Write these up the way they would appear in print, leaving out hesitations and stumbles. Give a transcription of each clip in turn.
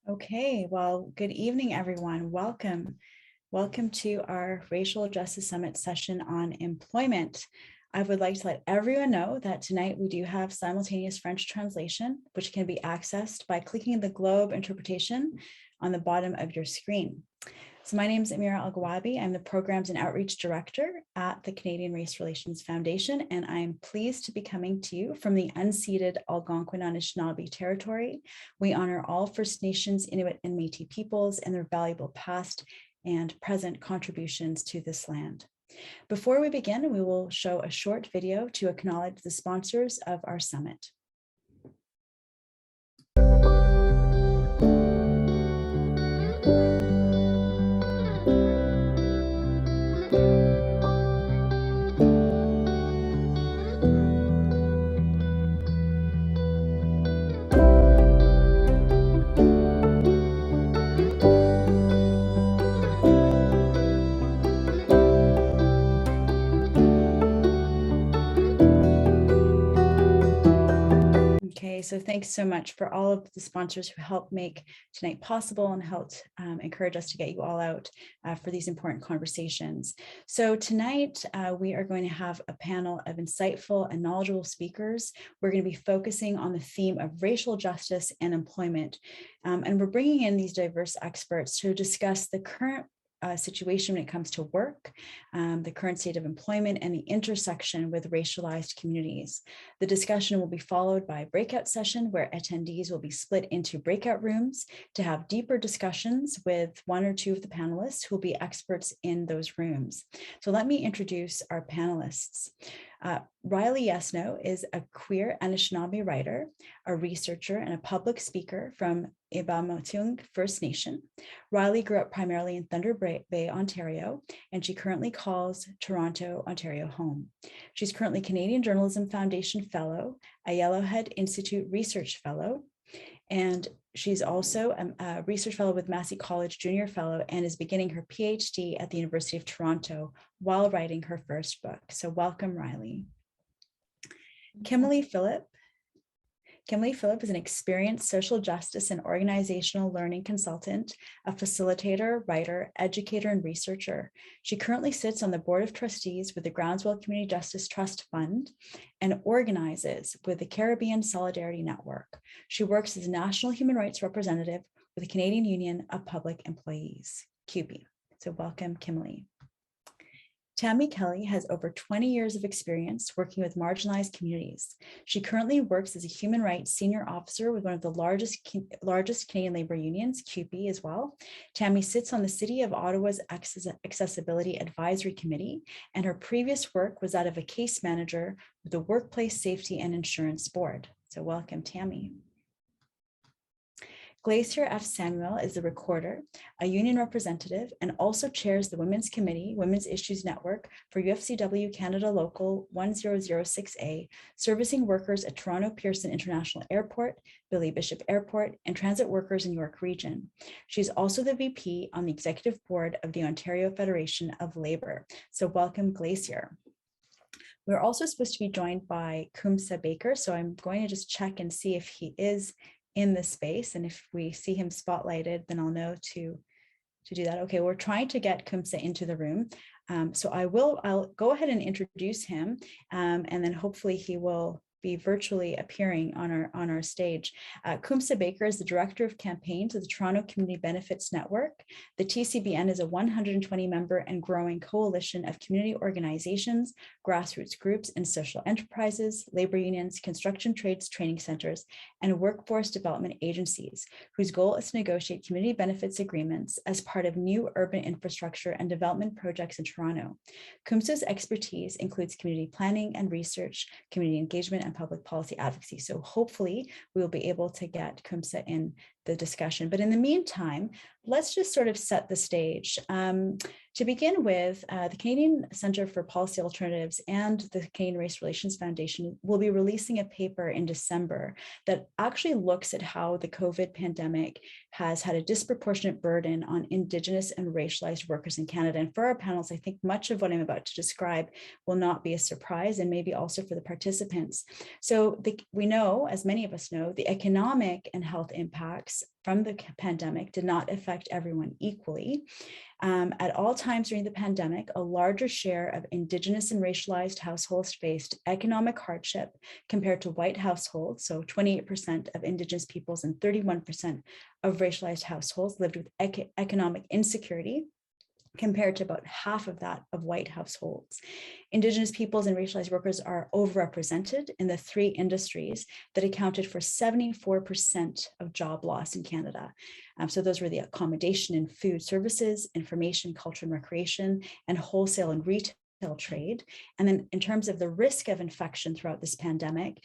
Okay, well, good evening, everyone. Welcome. Welcome to our Racial Justice Summit session on employment. I would like to let everyone know that tonight we do have simultaneous French translation, which can be accessed by clicking the globe interpretation on the bottom of your screen. So my name is Amira Elghawaby. I'm the Programs and Outreach Director at the Canadian Race Relations Foundation, and I'm pleased to be coming to you from the unceded Algonquin Anishinaabe territory. We honor all First Nations, Inuit, and Métis peoples and their valuable past and present contributions to this land. Before we begin, we will show a short video to acknowledge the sponsors of our summit. Okay, so thanks so much for all of the sponsors who helped make tonight possible and helped encourage us to get you all out for these important conversations. So tonight we are going to have a panel of insightful and knowledgeable speakers. We're going to be focusing on the theme of racial justice and employment. And we're bringing in these diverse experts to discuss the current situation when it comes to work, the current state of employment, and the intersection with racialized communities. The discussion will be followed by a breakout session where attendees will be split into breakout rooms to have deeper discussions with one or two of the panelists who will be experts in those rooms. So let me introduce our panelists. Riley Yesno is a queer Anishinaabe writer, a researcher, and a public speaker from Ibamotung First Nation. Riley grew up primarily in Thunder Bay, Ontario, and she currently calls Toronto, Ontario home. She's currently Canadian Journalism Foundation Fellow, a Yellowhead Institute Research Fellow, and she's also a research fellow with Massey College Junior Fellow and is beginning her PhD at the University of Toronto while writing her first book. So welcome, Riley. Kimalee Phillip. Kimalee Phillip is an experienced social justice and organizational learning consultant, a facilitator, writer, educator, and researcher. She currently sits on the board of trustees with the Groundswell Community Justice Trust Fund and organizes with the Caribbean Solidarity Network. She works as a national human rights representative with the Canadian Union of Public Employees, CUPE. So welcome, Kimalee. Tammy Kelly has over 20 years of experience working with marginalized communities. She currently works as a human rights senior officer with one of the largest Canadian labor unions, CUPE as well. Tammy sits on the City of Ottawa's Accessibility Advisory Committee, and her previous work was that of a case manager with the Workplace Safety and Insurance Board. So welcome, Tammy. Glacier Effs-Samuel is a recorder, a union representative, and also chairs the Women's Committee, Women's Issues Network for UFCW Canada Local 1006A, servicing workers at Toronto Pearson International Airport, Billy Bishop Airport, and transit workers in York Region. She's also the VP on the executive board of the Ontario Federation of Labour. So welcome, Glacier. We're also supposed to be joined by Kumsa Baker, so I'm going to just check and see if he is in this space, and if we see him spotlighted, then I'll know to do that. Okay, we're trying to get Kumsa into the room, so I'll go ahead and introduce him, and then hopefully he will be virtually appearing on our stage. Kumsa Baker is the Director of Campaigns of the Toronto Community Benefits Network. The TCBN is a 120-member and growing coalition of community organizations, grassroots groups, and social enterprises, labor unions, construction trades training centers, and workforce development agencies, whose goal is to negotiate community benefits agreements as part of new urban infrastructure and development projects in Toronto. Kumsa's expertise includes community planning and research, community engagement, and public policy advocacy. So hopefully we will be able to get Kumsa in the discussion. But in the meantime, let's just sort of set the stage. To begin with, the Canadian Centre for Policy Alternatives and the Canadian Race Relations Foundation will be releasing a paper in December that actually looks at how the COVID pandemic has had a disproportionate burden on Indigenous and racialized workers in Canada. And for our panels, I think much of what I'm about to describe will not be a surprise, and maybe also for the participants. So we know, as many of us know, the economic and health impacts effects from the pandemic did not affect everyone equally. At all times during the pandemic, a larger share of Indigenous and racialized households faced economic hardship compared to white households. So 28% of Indigenous peoples and 31% of racialized households lived with economic insecurity, compared to about half of that of white households. Indigenous peoples and racialized workers are overrepresented in the three industries that accounted for 74% of job loss in Canada. So those were the accommodation and food services, information, culture and recreation, and wholesale and retail trade. And then in terms of the risk of infection throughout this pandemic,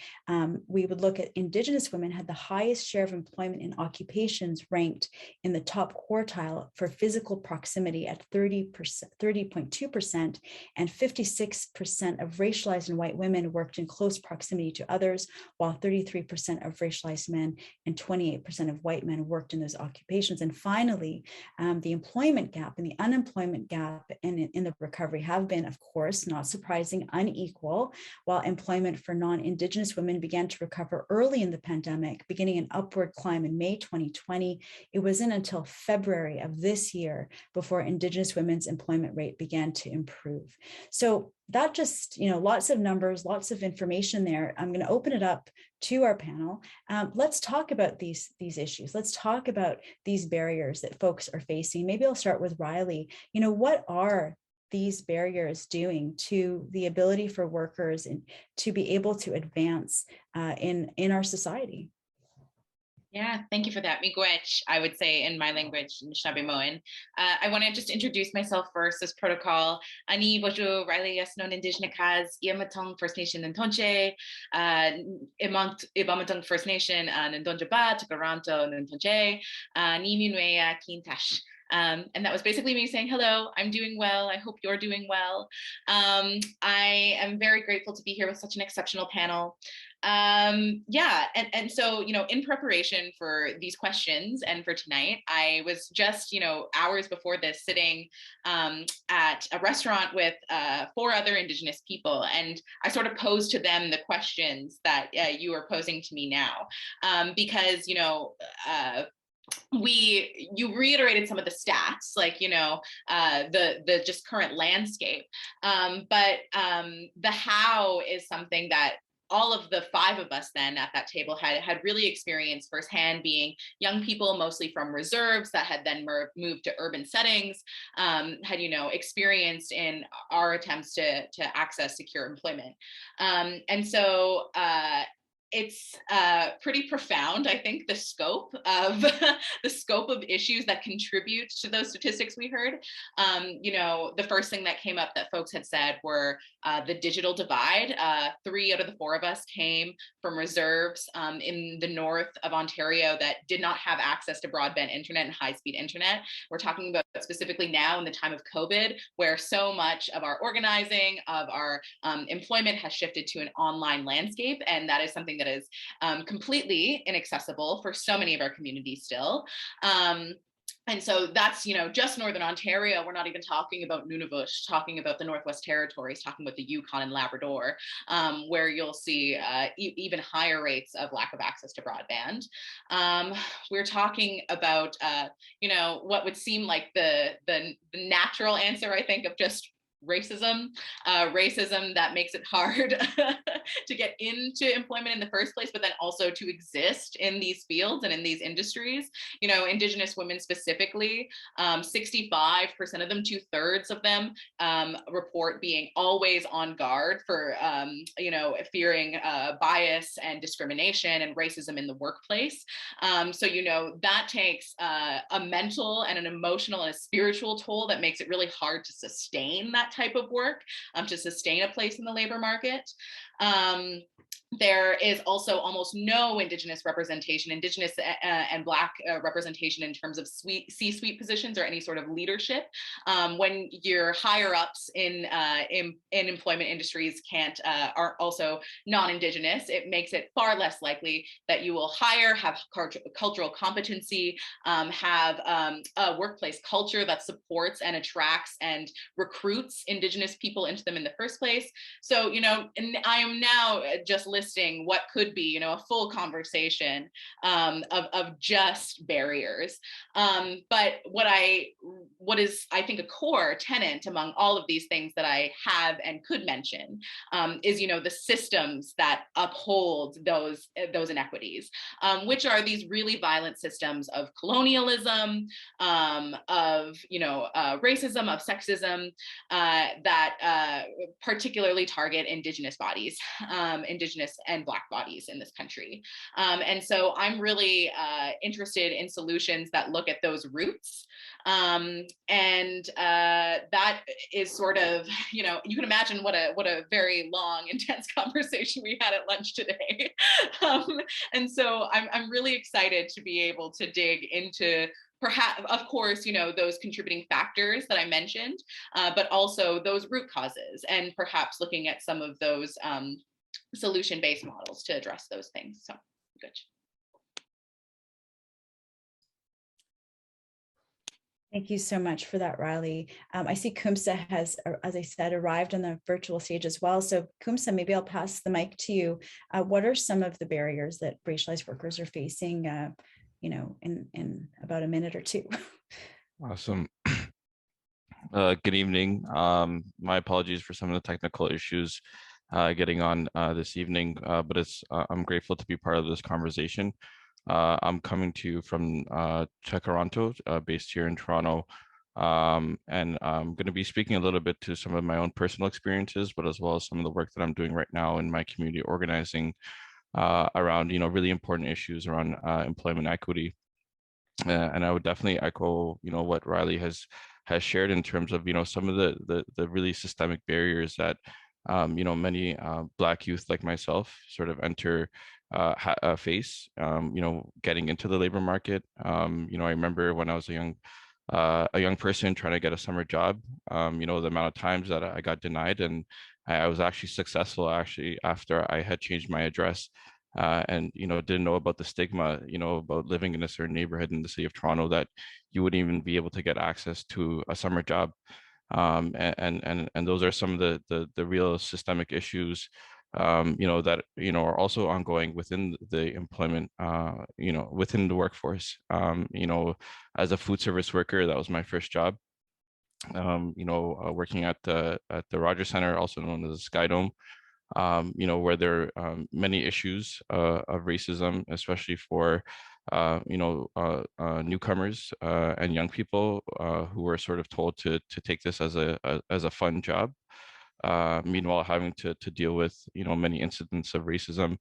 we would look at Indigenous women had the highest share of employment in occupations ranked in the top quartile for physical proximity at 30.2%, and 56% of racialized and white women worked in close proximity to others, while 33% of racialized men and 28% of white men worked in those occupations. And finally, the employment gap and the unemployment gap in the recovery have been, of course, not surprising, unequal. While employment for non-Indigenous women began to recover early in the pandemic, beginning an upward climb in May 2020, it wasn't until February of this year before Indigenous women's employment rate began to improve. So that just, lots of numbers, lots of information there. I'm going to open it up to our panel. Let's talk about these issues. Let's talk about these barriers that folks are facing. Maybe I'll start with Riley. What are these barriers doing to the ability for workers and to be able to advance in our society? Yeah, thank you for that. Miigwech, I would say in my language, Nishnabimoan. I want to just introduce myself first as protocol. Ani bojo Riley Yesno Indigenous Iamatong First Nation Ntonche, Ibamatong First Nation Ndonja Ba, Tukaranto Ntonche, Niminwea Kintash. And that was basically me saying, hello, I'm doing well. I hope you're doing well. I am very grateful to be here with such an exceptional panel. And so, in preparation for these questions and for tonight, I was just, hours before this sitting at a restaurant with 4 other Indigenous people. And I sort of posed to them the questions that you are posing to me now, because, you reiterated some of the stats, like, the just current landscape. But the how is something that all of the 5 of us then at that table had really experienced firsthand, being young people, mostly from reserves that had then moved to urban settings, had, experienced in our attempts to access secure employment. And so it's pretty profound, I think, the scope of issues that contribute to those statistics we heard. The first thing that came up that folks had said were the digital divide. 3 out of the 4 of us came from reserves in the north of Ontario that did not have access to broadband internet and high-speed internet. We're talking about specifically now in the time of COVID, where so much of our organizing, of our employment has shifted to an online landscape, and that is something that is completely inaccessible for so many of our communities still. And so that's, just Northern Ontario. We're not even talking about Nunavut, talking about the Northwest Territories, talking about the Yukon and Labrador, where you'll see even higher rates of lack of access to broadband. We're talking about, what would seem like the natural answer, I think, of just racism that makes it hard to get into employment in the first place, but then also to exist in these fields and in these industries. Indigenous women specifically, 65% of them, 2/3 of them, report being always on guard for, fearing bias and discrimination and racism in the workplace. So, that takes a mental and an emotional and a spiritual toll that makes it really hard to sustain that type of work, to sustain a place in the labor market. There is also almost no Indigenous representation, Indigenous and Black representation in terms of C-suite positions or any sort of leadership. When your higher ups in employment industries are also non-Indigenous, it makes it far less likely that you will hire, have cultural competency, have a workplace culture that supports and attracts and recruits Indigenous people into them in the first place. So, and I'm I'm now just listing what could be, a full conversation of just barriers. But what is, I think, a core tenet among all of these things that I have and could mention is, the systems that uphold those inequities, which are these really violent systems of colonialism, of racism, of sexism, that particularly target Indigenous bodies, Indigenous and Black bodies in this country. And so I'm really interested in solutions that look at those roots. And that is sort of, you can imagine what a very long, intense conversation we had at lunch today. And so I'm really excited to be able to dig into, perhaps, of course, those contributing factors that I mentioned, but also those root causes, and perhaps looking at some of those solution-based models to address those things. So good. Thank you so much for that, Riley. I see Kumsa has, as I said, arrived on the virtual stage as well. So Kumsa, maybe I'll pass the mic to you. What are some of the barriers that racialized workers are facing, in about a minute or two? Awesome. Good evening. My apologies for some of the technical issues getting on this evening, but I'm grateful to be part of this conversation. I'm coming to you from Toronto, based here in Toronto, and I'm going to be speaking a little bit to some of my own personal experiences, but as well as some of the work that I'm doing right now in my community organizing around, really important issues around employment equity. And I would definitely echo, what Riley has shared in terms of, some of the really systemic barriers that, many Black youth like myself sort of face, getting into the labor market. I remember when I was a young person trying to get a summer job, the amount of times that I got denied, and I was actually successful after I had changed my address. And didn't know about the stigma, about living in a certain neighborhood in the city of Toronto, that you wouldn't even be able to get access to a summer job. And those are some of the real systemic issues, that are also ongoing within the employment, within the workforce. As a food service worker, that was my first job. Working at the Rogers Center, also known as the Sky Dome. Where there are many issues of racism, especially for, newcomers and young people who were sort of told to take this as a fun job. Meanwhile, having to deal with, many incidents of racism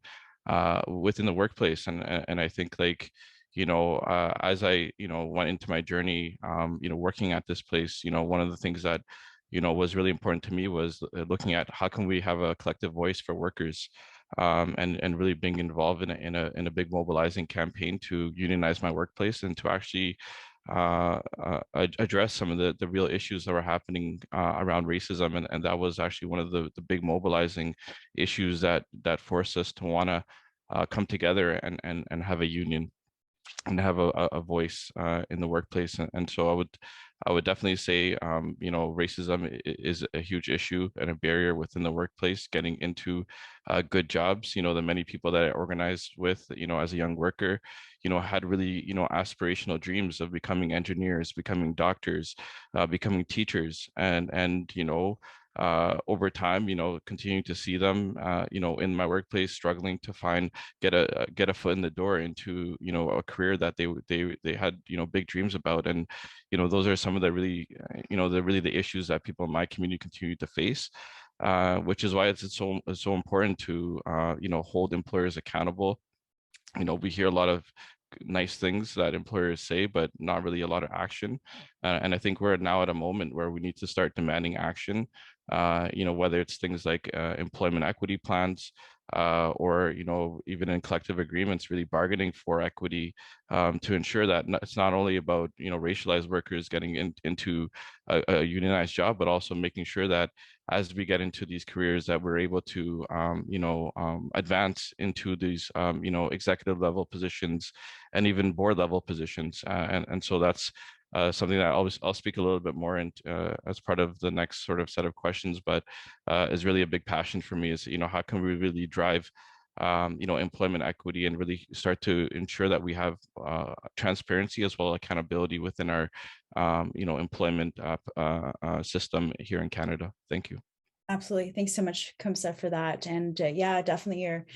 within the workplace. And I think, like, as I, went into my journey, working at this place, one of the things that was really important to me was looking at how can we have a collective voice for workers, and really being involved in a big mobilizing campaign to unionize my workplace and to actually address some of the real issues that were happening around racism. And that was actually one of the big mobilizing issues that forced us to want to come together and have a union and have a voice in the workplace. And so I would definitely say, racism is a huge issue and a barrier within the workplace, getting into good jobs. The many people that I organized with, as a young worker, had really, aspirational dreams of becoming engineers, becoming doctors, becoming teachers, and over time, continuing to see them, in my workplace, struggling to get a foot in the door into, a career that they had, big dreams about. And, those are some of the really, the issues that people in my community continue to face, which is why it's so important to, hold employers accountable. We hear a lot of nice things that employers say, but not really a lot of action. And I think we're now at a moment where we need to start demanding action, whether it's things like employment equity plans, or, even in collective agreements, really bargaining for equity, to ensure that it's not only about, racialized workers getting into a unionized job, but also making sure that as we get into these careers that we're able to, advance into these, executive level positions and even board level positions. And so that's something that I'll speak a little bit more in as part of the next sort of set of questions, but is really a big passion for me is, how can we really drive employment equity and really start to ensure that we have transparency as well as accountability within our, employment system here in Canada. Thank you. Absolutely. Thanks so much, Kumsa, for that. And yeah, definitely you're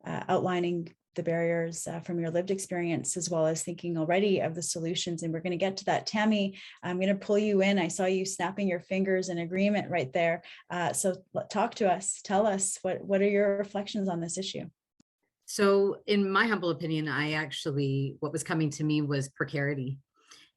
outlining the barriers from your lived experience, as well as thinking already of the solutions. And we're going to get to that. Tammy, I'm going to pull you in. I saw you snapping your fingers in agreement right there. So talk to us. Tell us, what are your reflections on this issue? So in my humble opinion, what was coming to me was precarity.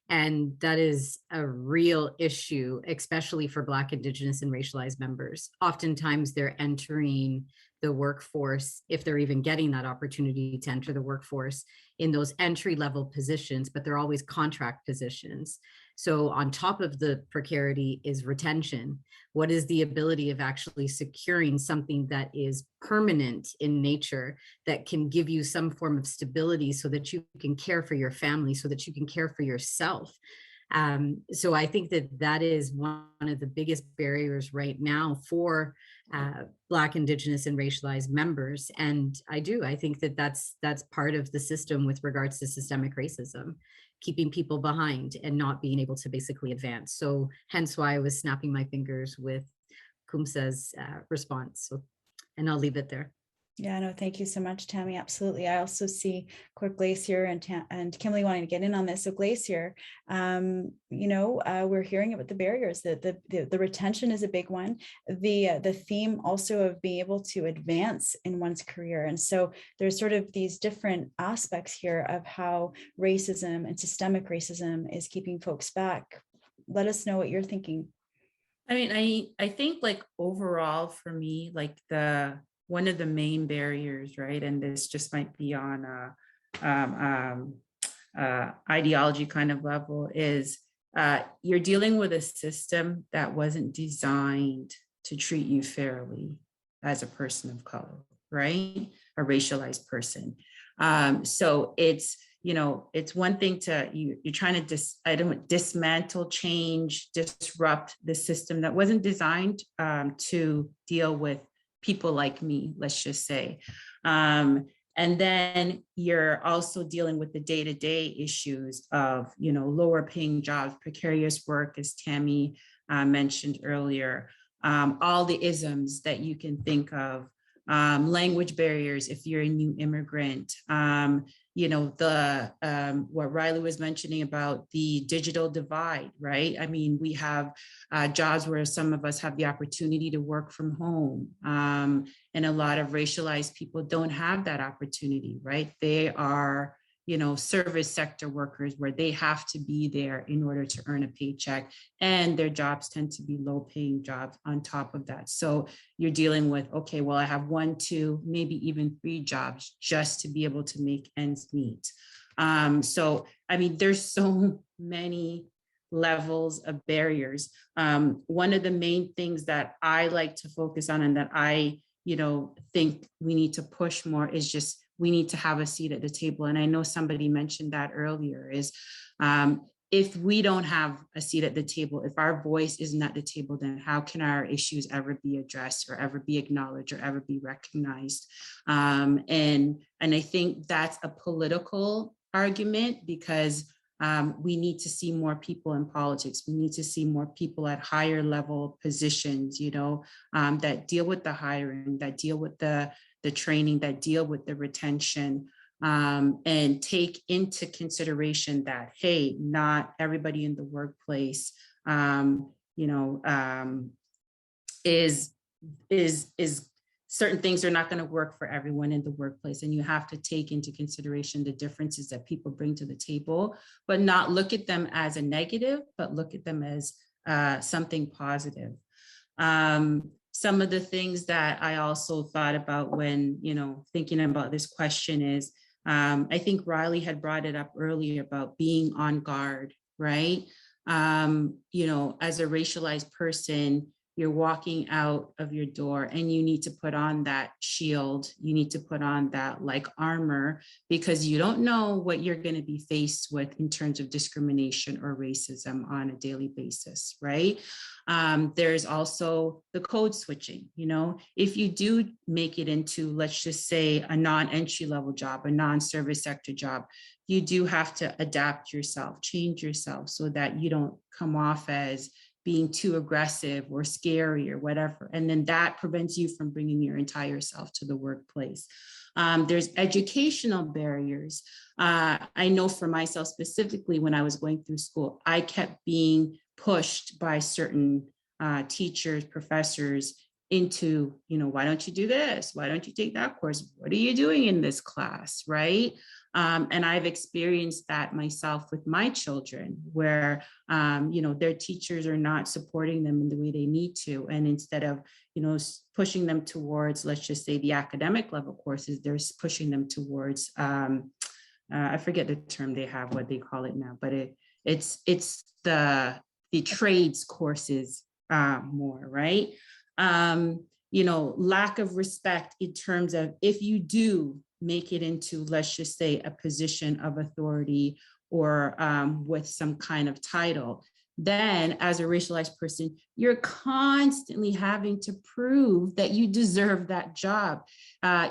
And that is a real issue, especially for Black, Indigenous, and racialized members. Oftentimes they're entering the workforce, if they're even getting that opportunity to enter the workforce, in those entry-level positions, but they're always contract positions. So on top of the precarity is retention. What is the ability of actually securing something that is permanent in nature, that can give you some form of stability so that you can care for your family, so that you can care for yourself? So I think that is one of the biggest barriers right now for Black, Indigenous, and racialized members. And I think that's part of the system with regards to systemic racism, keeping people behind and not being able to basically advance. So hence why I was snapping my fingers with Kumsa's response. So, and I'll leave it there. Yeah, no, thank you so much, Tammy. Absolutely. I also see Glacier and Kimalee wanting to get in on this. So Glacier, we're hearing about the barriers, that the retention is a big one. The theme also of being able to advance in one's career. And so there's sort of these different aspects here of how racism and systemic racism is keeping folks back. Let us know what you're thinking. I mean, I think like overall for me, like one of the main barriers, right? And this just might be on ideology kind of level, is you're dealing with a system that wasn't designed to treat you fairly as a person of color, right? A racialized person. So it's one thing to, you're trying to dismantle, change, disrupt the system that wasn't designed to deal with people like me, let's just say. And then you're also dealing with the day-to-day issues of, lower paying jobs, precarious work, as Tammy mentioned earlier, all the isms that you can think of, language barriers if you're a new immigrant, what Riley was mentioning about the digital divide, right? I mean, we have jobs where some of us have the opportunity to work from home, and a lot of racialized people don't have that opportunity, right? They are, service sector workers where they have to be there in order to earn a paycheck, and their jobs tend to be low paying jobs on top of that. So you're dealing with, okay, well, I have 1, 2, maybe even 3 jobs just to be able to make ends meet. So, I mean, there's so many levels of barriers. One of the main things that I like to focus on and that I, think we need to push more is just, we need to have a seat at the table. And I know somebody mentioned that earlier, is if we don't have a seat at the table, if our voice isn't at the table, then how can our issues ever be addressed or ever be acknowledged or ever be recognized? And I think that's a political argument, because we need to see more people in politics. We need to see more people at higher level positions, that deal with the hiring, that deal with the training, that deal with the retention, and take into consideration that, hey, not everybody in the workplace, is certain things are not going to work for everyone in the workplace. And you have to take into consideration the differences that people bring to the table, but not look at them as a negative, but look at them as something positive. Some of the things that I also thought about when, thinking about this question is, I think Riley had brought it up earlier about being on guard, right? As a racialized person, you're walking out of your door and you need to put on that shield, you need to put on that like armor, because you don't know what you're going to be faced with in terms of discrimination or racism on a daily basis, right? There's also the code switching. You know, if you do make it into, let's just say, a non-entry level job, a non-service sector job, you do have to adapt yourself, change yourself so that you don't come off as being too aggressive or scary or whatever. And then that prevents you from bringing your entire self to the workplace. There's educational barriers. I know for myself specifically, when I was going through school, I kept being pushed by certain teachers, professors into, you know, why don't you do this? Why don't you take that course? What are you doing in this class, right? And I've experienced that myself with my children, where, you know, their teachers are not supporting them in the way they need to. And instead of, you know, pushing them towards, let's just say, the academic level courses, they're pushing them towards, I forget the term they have, what they call it now, but it's the trades courses more, right? You know, lack of respect in terms of, if you do make it into, let's just say, a position of authority or with some kind of title, then as a racialized person, you're constantly having to prove that you deserve that job.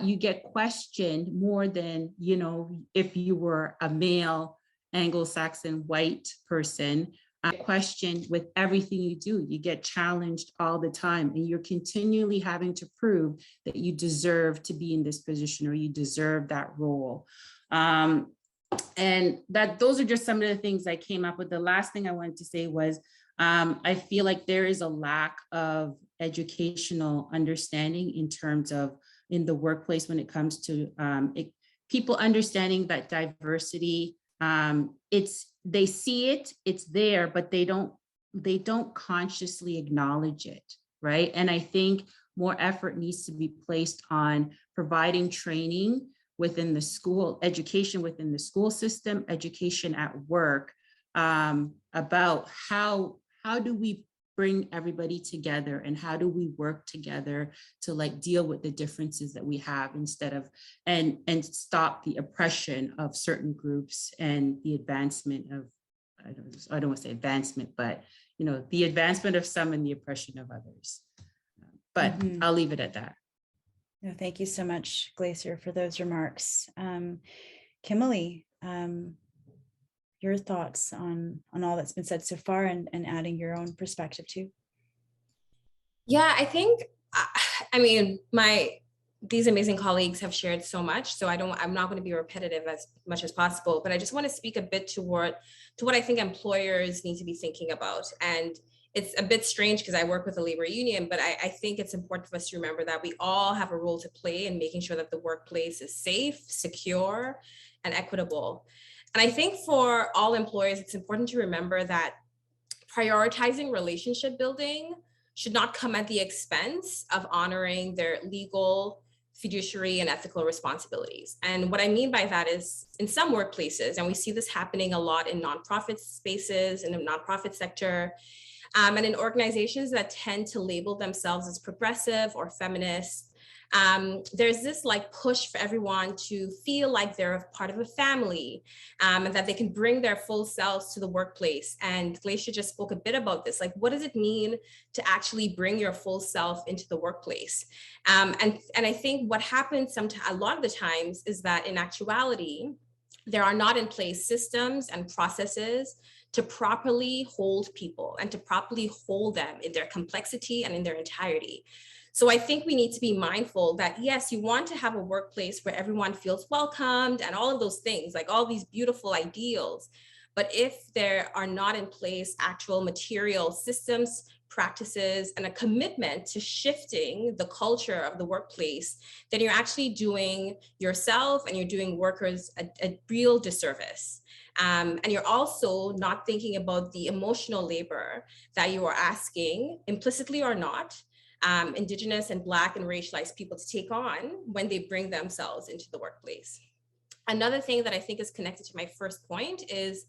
You get questioned more than, you know, if you were a male Anglo-Saxon white person. Questioned with everything you do. You get challenged all the time, and you're continually having to prove that you deserve to be in this position or you deserve that role. And that those are just some of the things I came up with. The last thing I wanted to say was, I feel like there is a lack of educational understanding in terms of in the workplace when it comes to people understanding that diversity, they see it, it's there, but they don't consciously acknowledge it, right? And I think more effort needs to be placed on providing training within the school, education within the school system, education at work, about how do we bring everybody together and how do we work together to like deal with the differences that we have, instead of and stop the oppression of certain groups and the advancement of, I don't want to say advancement, but you know, the advancement of some and the oppression of others. But I'll leave it at that. No, thank you so much, Glacier, for those remarks. Kimalee, your thoughts on all that's been said so far, and adding your own perspective too. Yeah, I think, I mean, these amazing colleagues have shared so much, so I'm not going to be repetitive as much as possible, but I just want to speak a bit to what I think employers need to be thinking about. And it's a bit strange because I work with a labor union, but I think it's important for us to remember that we all have a role to play in making sure that the workplace is safe, secure, and equitable. And I think for all employers, it's important to remember that prioritizing relationship building should not come at the expense of honoring their legal, fiduciary, and ethical responsibilities. And what I mean by that is, in some workplaces, and we see this happening a lot in nonprofit spaces, in the nonprofit sector, and in organizations that tend to label themselves as progressive or feminist, there's this like push for everyone to feel like they're a part of a family, and that they can bring their full selves to the workplace. And Glacier just spoke a bit about this. Like, what does it mean to actually bring your full self into the workplace? And I think what happens a lot of the times is that in actuality, there are not in place systems and processes to properly hold people and to properly hold them in their complexity and in their entirety. So I think we need to be mindful that, yes, you want to have a workplace where everyone feels welcomed and all of those things, like all these beautiful ideals. But if there are not in place actual material systems, practices, and a commitment to shifting the culture of the workplace, then you're actually doing yourself and you're doing workers a real disservice. And you're also not thinking about the emotional labor that you are asking, implicitly or not, Indigenous and Black and racialized people to take on when they bring themselves into the workplace. Another thing that I think is connected to my first point is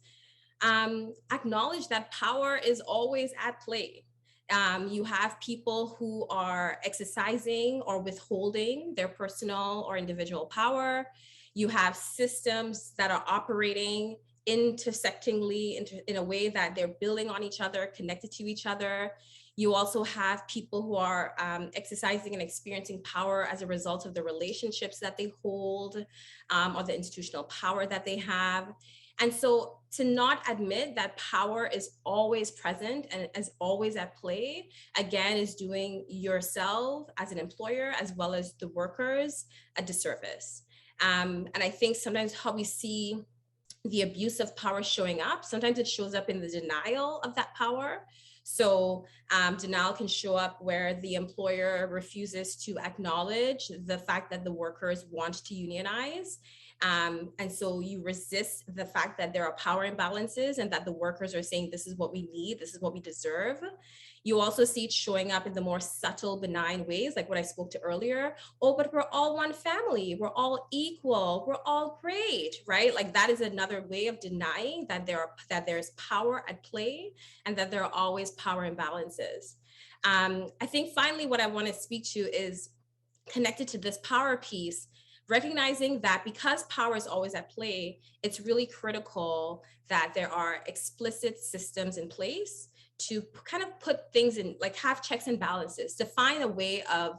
acknowledge that power is always at play. You have people who are exercising or withholding their personal or individual power. You have systems that are operating intersectingly in a way that they're building on each other, connected to each other. You also have people who are exercising and experiencing power as a result of the relationships that they hold, or the institutional power that they have. And so to not admit that power is always present and is always at play, again, is doing yourself as an employer, as well as the workers, a disservice. And I think sometimes how we see the abuse of power showing up, sometimes it shows up in the denial of that power. So denial can show up where the employer refuses to acknowledge the fact that the workers want to unionize. And so you resist the fact that there are power imbalances and that the workers are saying, this is what we need, this is what we deserve. You also see it showing up in the more subtle, benign ways, like what I spoke to earlier. Oh, but we're all one family. We're all equal. We're all great, right? Like that is another way of denying that there's power at play and that there are always power imbalances. I think finally what I want to speak to is connected to this power piece, recognizing that because power is always at play, it's really critical that there are explicit systems in place to kind of put things in, like have checks and balances, to find a way of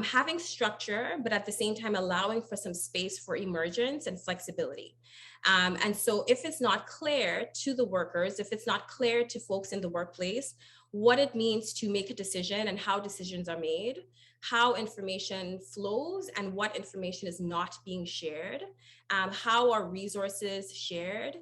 having structure, but at the same time allowing for some space for emergence and flexibility. And so if it's not clear to the workers, if it's not clear to folks in the workplace, what it means to make a decision and how decisions are made, how information flows and what information is not being shared, how are resources shared.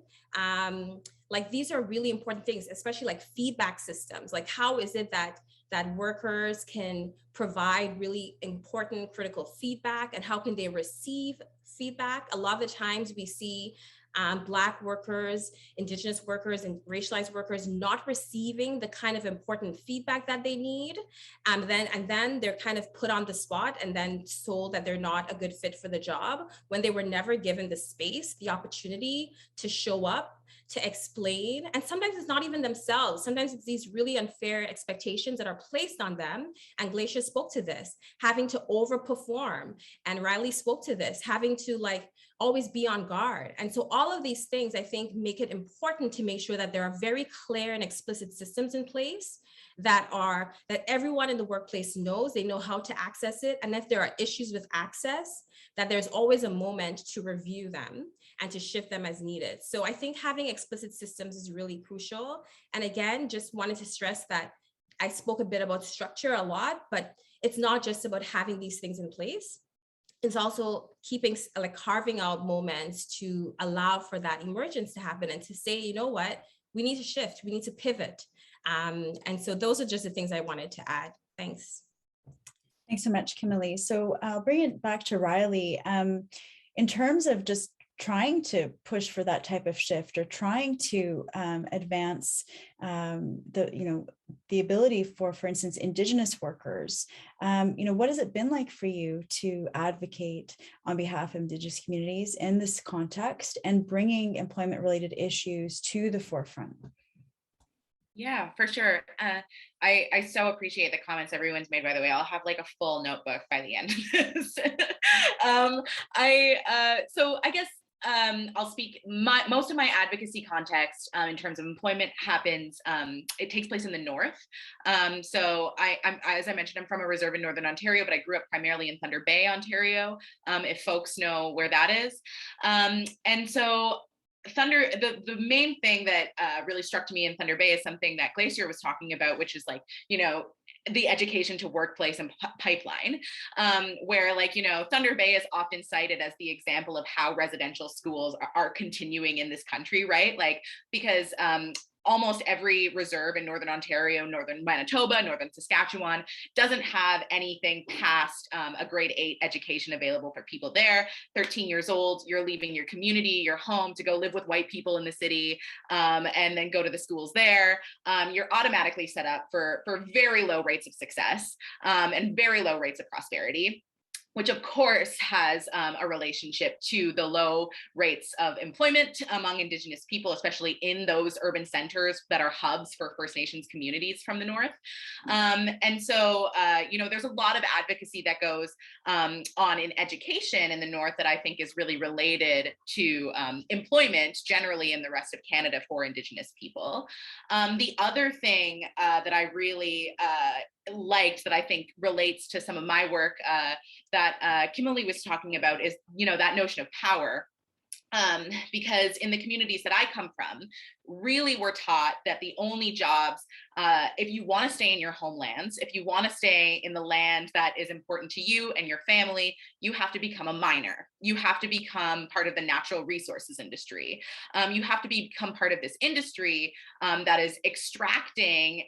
Like these are really important things, especially like feedback systems. Like how is it that workers can provide really important critical feedback and how can they receive feedback? A lot of the times we see Black workers, Indigenous workers, and racialized workers not receiving the kind of important feedback that they need. And then they're kind of put on the spot and then told that they're not a good fit for the job when they were never given the space, the opportunity to show up, to explain. And sometimes it's not even themselves. Sometimes it's these really unfair expectations that are placed on them. And Glacier spoke to this, having to overperform. And Riley spoke to this, having to like always be on guard. And so all of these things, I think, make it important to make sure that there are very clear and explicit systems in place that everyone in the workplace knows, they know how to access it. And if there are issues with access, that there's always a moment to review them and to shift them as needed. So I think having explicit systems is really crucial. And again, just wanted to stress that I spoke a bit about structure a lot, but it's not just about having these things in place. It's also carving out moments to allow for that emergence to happen and to say, you know what, we need to shift, we need to pivot. And so those are just the things I wanted to add. Thanks. Thanks so much, Kimalee. So I'll bring it back to Riley. In terms of just trying to push for that type of shift or trying to advance the ability for instance, Indigenous workers, what has it been like for you to advocate on behalf of Indigenous communities in this context and bringing employment related issues to the forefront? Yeah, for sure. I so appreciate the comments everyone's made, by the way. I'll have like a full notebook by the end of this. So I guess I'll speak, most of my advocacy context in terms of employment happens, it takes place in the North. So I'm, as I mentioned, I'm from a reserve in Northern Ontario, but I grew up primarily in Thunder Bay, Ontario, if folks know where that is. And so the main thing that really struck to me in Thunder Bay is something that Glacier was talking about, which is like, the education to workplace and pipeline, where Thunder Bay is often cited as the example of how residential schools are continuing in this country, right? Like, because almost every reserve in Northern Ontario, Northern Manitoba, Northern Saskatchewan doesn't have anything past a grade 8 education available for people there. 13 years old, you're leaving your community, your home to go live with white people in the city, and then go to the schools there. You're automatically set up for very low rates of success and very low rates of prosperity. which of course has a relationship to the low rates of employment among Indigenous people, especially in those urban centers that are hubs for First Nations communities from the North. And so, there's a lot of advocacy that goes on in education in the North that I think is really related to employment generally in the rest of Canada for Indigenous people. The other thing that I really liked that I think relates to some of my work that Kimalee was talking about is, that notion of power. Because in the communities that I come from, really we're taught that the only jobs, if you want to stay in your homelands, if you want to stay in the land that is important to you and your family, you have to become a miner. You have to become part of the natural resources industry. You have to become part of this industry that is extracting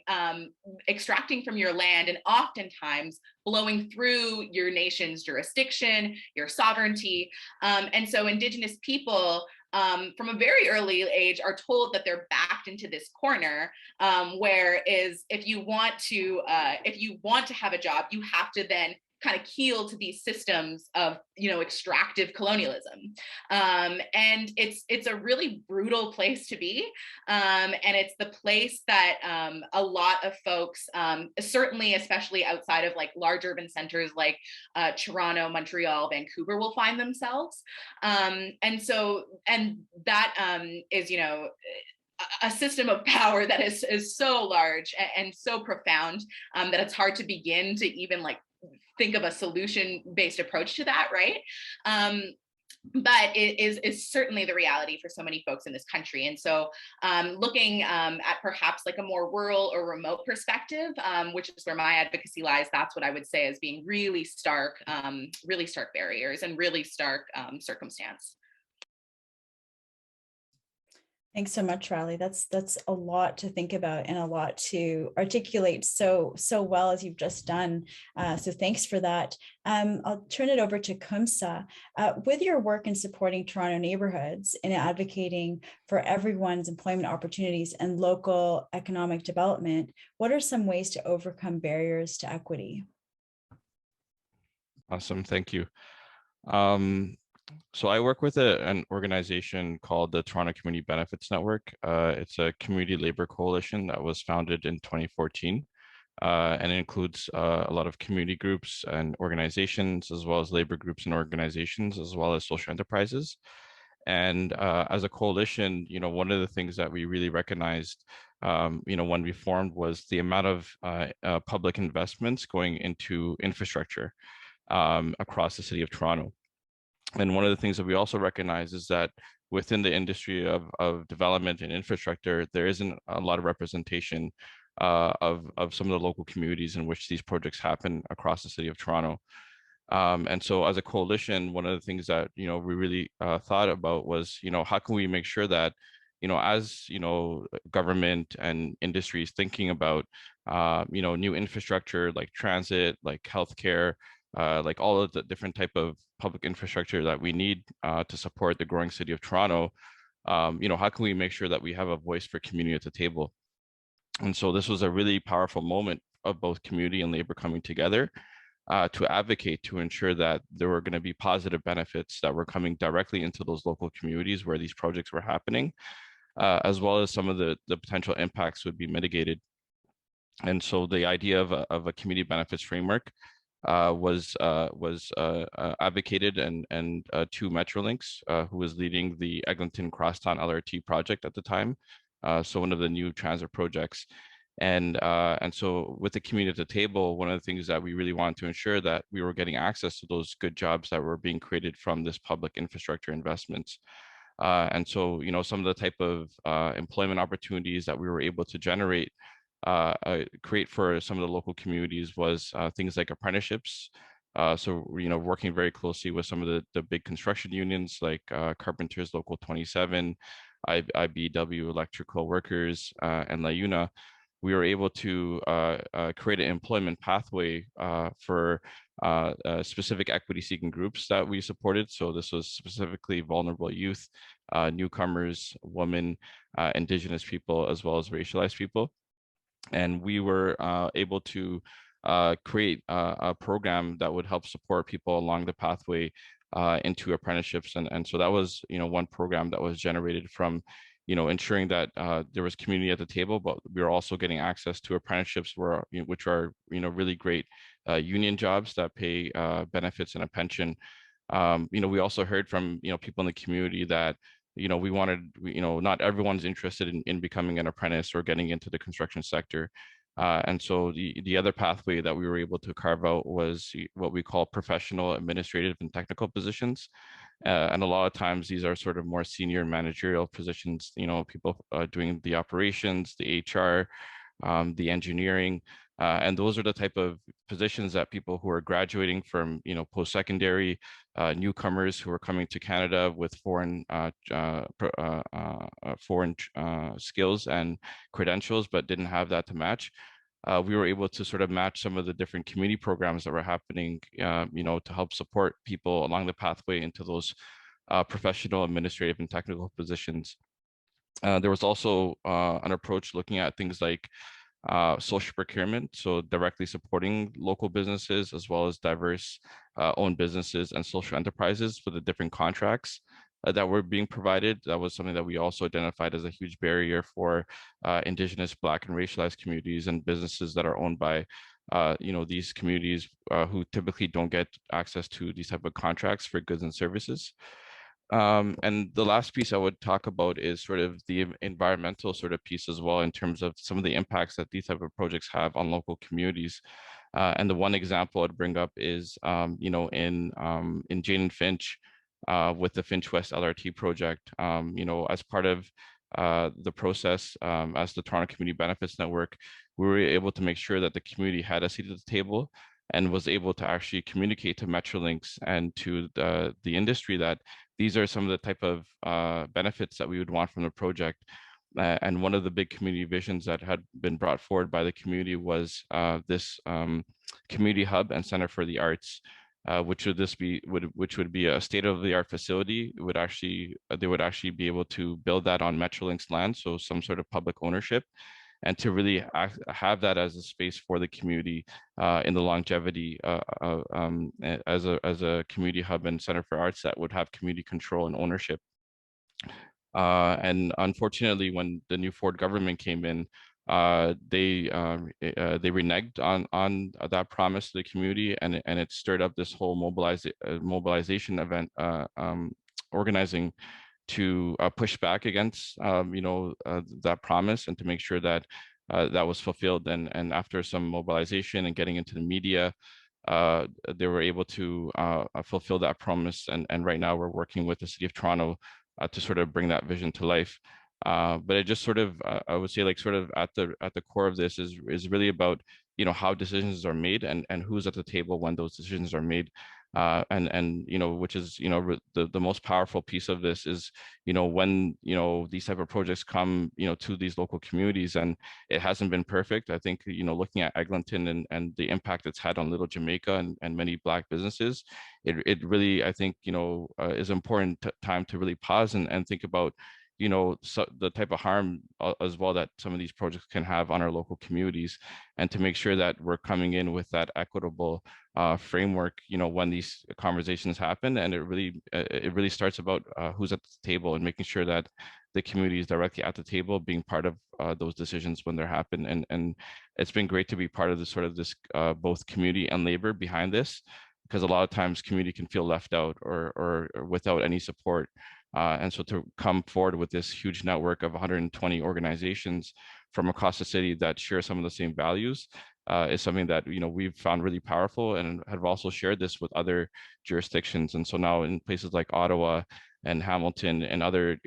from your land and oftentimes blowing through your nation's jurisdiction, your sovereignty. And so Indigenous people from a very early age are told that they're backed into this corner, whereas if you want to have a job, you have to then kind of keel to these systems of extractive colonialism, and it's a really brutal place to be, and it's the place that a lot of folks, certainly especially outside of like large urban centers like Toronto, Montreal, Vancouver, will find themselves, and that is a system of power that is so large and so profound that it's hard to begin to even like think of a solution-based approach to that, right? But it is certainly the reality for so many folks in this country. And so looking at perhaps like a more rural or remote perspective, which is where my advocacy lies, that's what I would say as being really stark barriers and really stark circumstance. Thanks so much, Riley. That's a lot to think about and a lot to articulate so well as you've just done. So thanks for that. I'll turn it over to Kumsa. With your work in supporting Toronto neighborhoods and advocating for everyone's employment opportunities and local economic development, what are some ways to overcome barriers to equity? Awesome, thank you. So I work with an organization called the Toronto Community Benefits Network. It's a community labor coalition that was founded in 2014, and it includes a lot of community groups and organizations, as well as labor groups and organizations, as well as social enterprises. And as a coalition, one of the things that we really recognized, when we formed, was the amount of public investments going into infrastructure across the city of Toronto. And one of the things that we also recognize is that within the industry of development and infrastructure, there isn't a lot of representation of some of the local communities in which these projects happen across the city of Toronto. And so as a coalition, one of the things that, we really thought about was, how can we make sure that, as, government and industry is thinking about, new infrastructure like transit, like healthcare, like all of the different type of public infrastructure that we need to support the growing city of Toronto, how can we make sure that we have a voice for community at the table? And so this was a really powerful moment of both community and labor coming together to advocate to ensure that there were going to be positive benefits that were coming directly into those local communities where these projects were happening, as well as some of the potential impacts would be mitigated. And so the idea of a community benefits framework was advocated and to Metrolinx, who was leading the Eglinton Crosstown LRT project at the time, so one of the new transit projects. And so with the community at the table, one of the things that we really wanted to ensure that we were getting access to those good jobs that were being created from this public infrastructure investments. And so, some of the type of employment opportunities that we were able to generate, create for some of the local communities was things like apprenticeships. So, working very closely with some of the big construction unions like Carpenters Local 27, IBW Electrical Workers, and LAUNA, we were able to create an employment pathway for specific equity-seeking groups that we supported. So this was specifically vulnerable youth, newcomers, women, Indigenous people, as well as racialized people. And we were able to create a program that would help support people along the pathway into apprenticeships. And so that was, one program that was generated from, ensuring that there was community at the table, but we were also getting access to apprenticeships which are, really great union jobs that pay benefits and a pension. We also heard from, people in the community that, we wanted, not everyone's interested in becoming an apprentice or getting into the construction sector. And so the other pathway that we were able to carve out was what we call professional, administrative, and technical positions. And a lot of times these are sort of more senior managerial positions, people doing the operations, the HR, the engineering. And those are the type of positions that people who are graduating from, post-secondary, newcomers who are coming to Canada with foreign skills and credentials, but didn't have that to match. We were able to sort of match some of the different community programs that were happening, to help support people along the pathway into those professional, administrative, and technical positions. There was also an approach looking at things like social procurement, so directly supporting local businesses as well as diverse owned businesses and social enterprises for the different contracts that were being provided. That was something that we also identified as a huge barrier for Indigenous, Black, and racialized communities and businesses that are owned by these communities who typically don't get access to these type of contracts for goods and services. And the last piece I would talk about is sort of the environmental sort of piece as well, in terms of some of the impacts that these type of projects have on local communities. And the one example I'd bring up is, in Jane and Finch, with the Finch West LRT project, as part of the process, as the Toronto Community Benefits Network, we were able to make sure that the community had a seat at the table and was able to actually communicate to Metrolinx and to the industry that these are some of the type of benefits that we would want from the project. And one of the big community visions that had been brought forward by the community was this community hub and center for the arts, which would be a state-of-the-art facility. They would actually be able to build that on Metrolinx land, so some sort of public ownership, and to really have that as a space for the community in the longevity as a community hub and center for arts that would have community control and ownership. And unfortunately, when the new Ford government came in, they reneged on that promise to the community, and it stirred up this whole mobilization event, organizing to push back against that promise and to make sure that that was fulfilled. And after some mobilization and getting into the media, they were able to fulfill that promise. And right now we're working with the City of Toronto to sort of bring that vision to life. But it just sort of, I would say, like, sort of at the core of this is really about, how decisions are made and who's at the table when those decisions are made. And which is, the most powerful piece of this is, when, these type of projects come, to these local communities, and it hasn't been perfect. I think, looking at Eglinton and the impact it's had on Little Jamaica and many Black businesses, it really, I think, is important time to really pause and think about, so the type of harm as well that some of these projects can have on our local communities, and to make sure that we're coming in with that equitable framework, when these conversations happen. And it really starts about who's at the table and making sure that the community is directly at the table, being part of those decisions when they happen. And it's been great to be part of this sort of this both community and labor behind this, because a lot of times community can feel left out or without any support. And so to come forward with this huge network of 120 organizations from across the city that share some of the same values is something that, we've found really powerful, and have also shared this with other jurisdictions. And so now in places like Ottawa and Hamilton and other,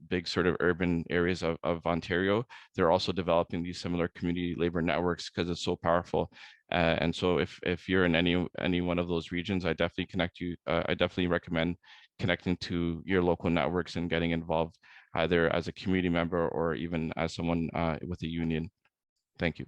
big sort of urban areas of Ontario, they're also developing these similar community labor networks because it's so powerful. And so if you're in any one of those regions, I definitely recommend connecting to your local networks and getting involved, either as a community member or even as someone with a union. Thank you.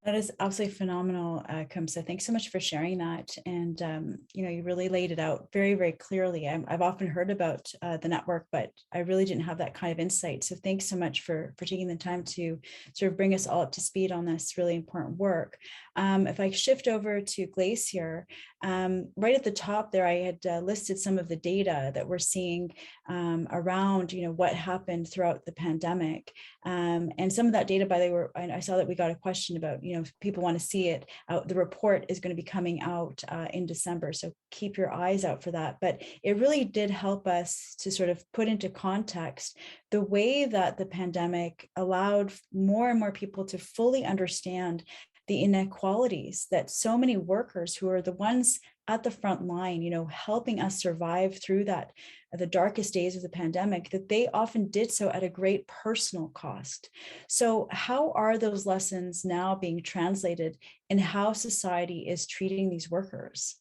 That is absolutely phenomenal, Kumsa. Thanks so much for sharing that. And, you really laid it out very, very clearly. I've often heard about the network, but I really didn't have that kind of insight. So thanks so much for taking the time to sort of bring us all up to speed on this really important work. If I shift over to Glacier, right at the top there, I had listed some of the data that we're seeing around, what happened throughout the pandemic. And some of that data, by the way, I saw that we got a question about, if people want to see it, the report is going to be coming out in December. So keep your eyes out for that. But it really did help us to sort of put into context the way that the pandemic allowed more and more people to fully understand the inequalities that so many workers who are the ones at the front line, helping us survive through the darkest days of the pandemic, that they often did so at a great personal cost. So how are those lessons now being translated in how society is treating these workers?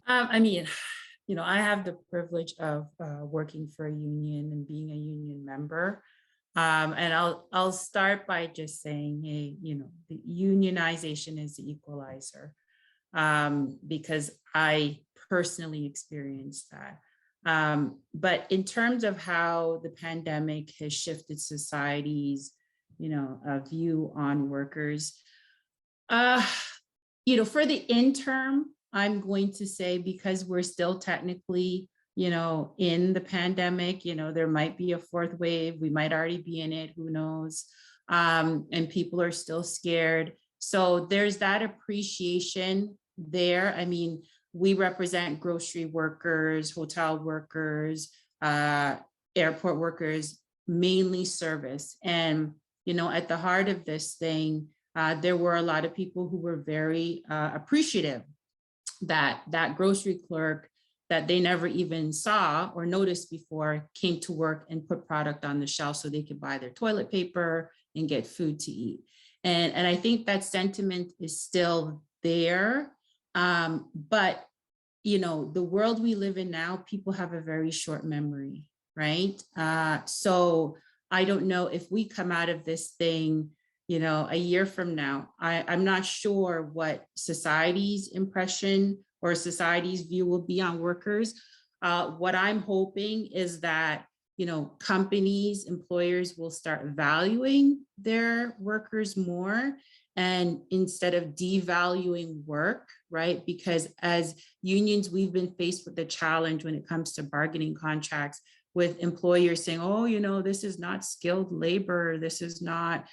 I have the privilege of working for a union and being a union member. And I'll start by just saying, hey, the unionization is the equalizer, because I personally experienced that. But in terms of how the pandemic has shifted society's, view on workers, for the interim, I'm going to say, because we're still technically in the pandemic, there might be a fourth wave, we might already be in it, who knows? And people are still scared. So there's that appreciation there. I mean, we represent grocery workers, hotel workers, airport workers, mainly service. And, at the heart of this thing, there were a lot of people who were very appreciative that grocery clerk that they never even saw or noticed before came to work and put product on the shelf so they could buy their toilet paper and get food to eat. And I think that sentiment is still there. But, the world we live in now, people have a very short memory, right? So I don't know if we come out of this thing, a year from now, I'm not sure what society's impression or society's view will be on workers. What I'm hoping is that, companies, employers will start valuing their workers more, and instead of devaluing work, right? Because as unions, we've been faced with the challenge when it comes to bargaining contracts with employers saying, oh, this is not skilled labor, this is not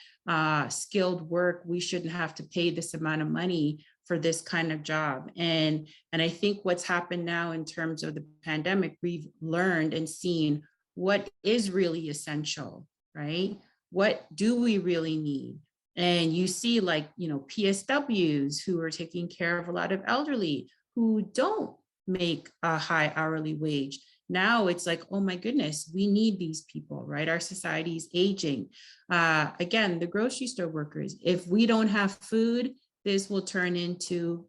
skilled work, we shouldn't have to pay this amount of money for this kind of job. And I think what's happened now in terms of the pandemic, we've learned and seen what is really essential, right? What do we really need? And you see PSWs who are taking care of a lot of elderly who don't make a high hourly wage. Now it's like, oh my goodness, we need these people, right? Our society is aging. Again, the grocery store workers, if we don't have food, this will turn into